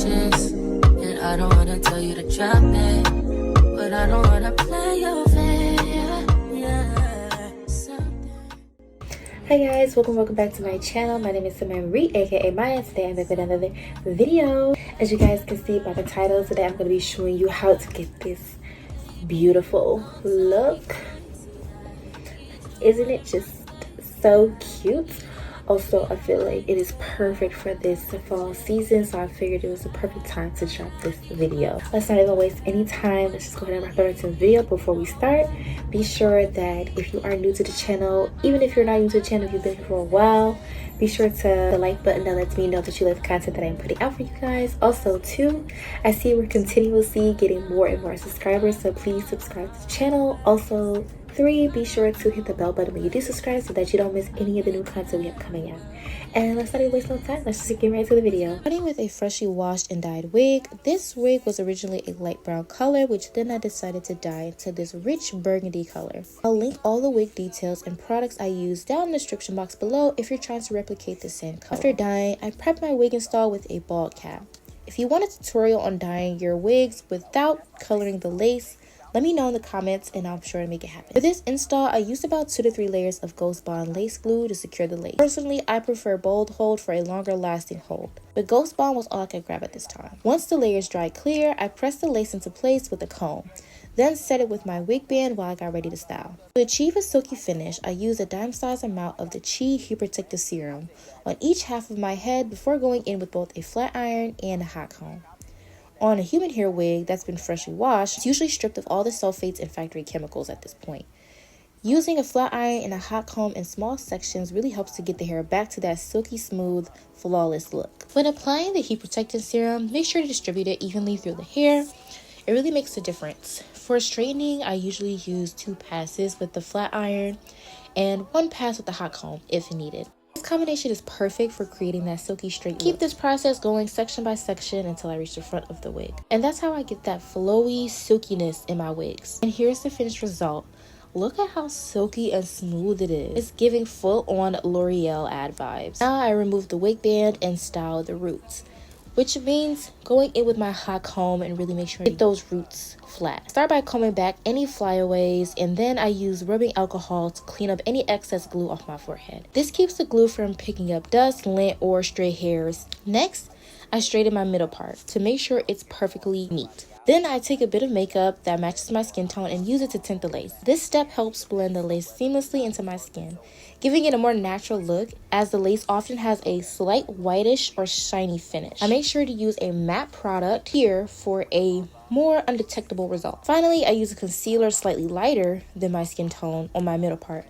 options, and I don't wanna tell you to drop it, but I don't wanna play your fair. Hi guys, welcome back to my channel. My name is Marie, aka Maya. Today I'm back with another video. As you guys can see by the title, today I'm going to be showing you how to get this beautiful look. Isn't it just so cute? Also, I feel like it is perfect for this fall season, so I figured it was the perfect time to drop this video. Let's not even waste any time. Let's just go ahead and wrap into the video. Before we start, be sure that if you are new to the channel, even if you're not new to the channel, if you've been here for a while, be sure to the like button that lets me know that you like the content that I'm putting out for you guys. Also, too, I see we're continuously getting more and more subscribers, so please subscribe to the channel. Also, 3, be sure to hit the bell button when you do subscribe so that you don't miss any of the new content we have coming out. And let's not even waste no time. Let's just get right to the video. Starting with a freshly washed and dyed wig. This wig was originally a light brown color, which then I decided to dye into this rich burgundy color. I'll link all the wig details and products I use down in the description box below if you're trying to replicate the same color. After dyeing, I prepped my wig install with a bald cap. If you want a tutorial on dyeing your wigs without coloring the lace, let me know in the comments and I'm sure to make it happen. For this install, I used about 2 to 3 layers of Ghost Bond lace glue to secure the lace. Personally, I prefer bold hold for a longer lasting hold. The Ghost Bond was all I could grab at this time. Once the layers dried clear, I pressed the lace into place with a comb, then set it with my wig band while I got ready to style. To achieve a silky finish, I used a dime-sized amount of the Chi Heat Protective Serum on each half of my head before going in with both a flat iron and a hot comb. On a human hair wig that's been freshly washed, it's usually stripped of all the sulfates and factory chemicals at this point. Using a flat iron and a hot comb in small sections really helps to get the hair back to that silky smooth, flawless look. When applying the heat protectant serum, make sure to distribute it evenly through the hair. It really makes a difference. For straightening, I usually use 2 passes with the flat iron and 1 pass with the hot comb if needed. This combination is perfect for creating that silky straight look. Keep this process going section by section until I reach the front of the wig. And that's how I get that flowy silkiness in my wigs. And here's the finished result. Look at how silky and smooth it is. It's giving full-on L'Oreal ad vibes. Now I remove the wig band and style the roots, which means going in with my hot comb and really make sure to get those roots flat. Start by combing back any flyaways, and then I use rubbing alcohol to clean up any excess glue off my forehead. This keeps the glue from picking up dust, lint, or stray hairs. Next, I straighten my middle part to make sure it's perfectly neat. Then I take a bit of makeup that matches my skin tone and use it to tint the lace. This step helps blend the lace seamlessly into my skin, giving it a more natural look as the lace often has a slight whitish or shiny finish. I make sure to use a matte product here for a more undetectable result. Finally, I use a concealer slightly lighter than my skin tone on my middle part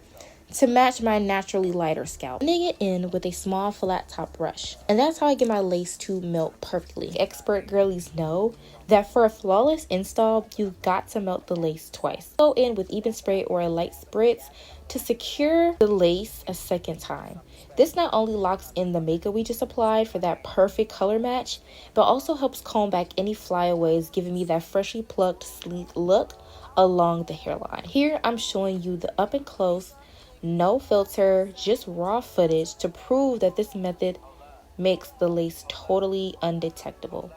to match my naturally lighter scalp, blending it in with a small flat top brush. And that's how I get my lace to melt perfectly. Expert girlies know that for a flawless install, you've got to melt the lace twice. Go in with even spray or a light spritz to secure the lace a second time. This not only locks in the makeup we just applied for that perfect color match, but also helps comb back any flyaways, giving me that freshly plucked, sleek look along the hairline. Here, I'm showing you the up and close, no filter, just raw footage to prove that this method makes the lace totally undetectable.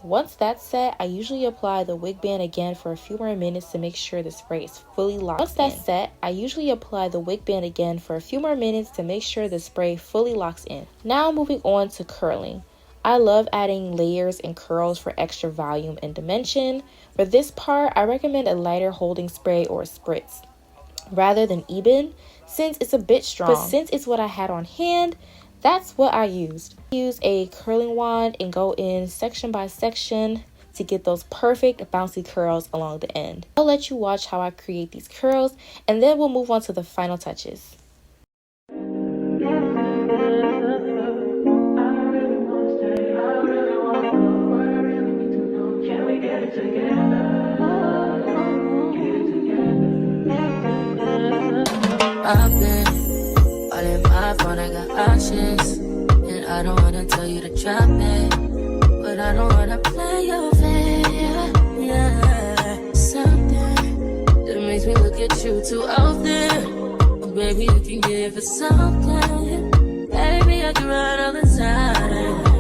Once that's set, I usually apply the wig band again for a few more minutes to make sure the spray is fully locked in. Once that's set, I usually apply the wig band again for a few more minutes to make sure the spray fully locks in. Now moving on to curling. I love adding layers and curls for extra volume and dimension. For this part, I recommend a lighter holding spray or spritz rather than even, since it's a bit strong. But since it's what I had on hand, that's what I used. I use a curling wand and go in section by section to get those perfect bouncy curls along the end. I'll let you watch how I create these curls, and then we'll move on to the final touches. I've been all in my phone, I got options, and I don't wanna tell you to drop it, but I don't wanna play your fair. Yeah, something that makes me look at you too often. But baby, you can give it something. Baby, I can run all the time.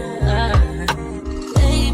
Baby,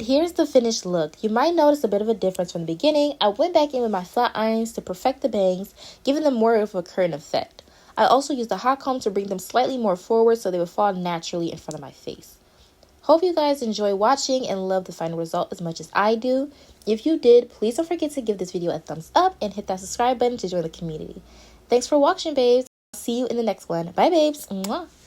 And here's the finished look. You might notice a bit of a difference from the beginning. I went back in with my flat irons to perfect the bangs, giving them more of a current effect. I also used a hot comb to bring them slightly more forward so they would fall naturally in front of my face. Hope you guys enjoy watching and love the final result as much as I do. If you did, please don't forget to give this video a thumbs up and hit that subscribe button to join the community. Thanks for watching, babes. I'll see you in the next one. Bye, babes. Mwah.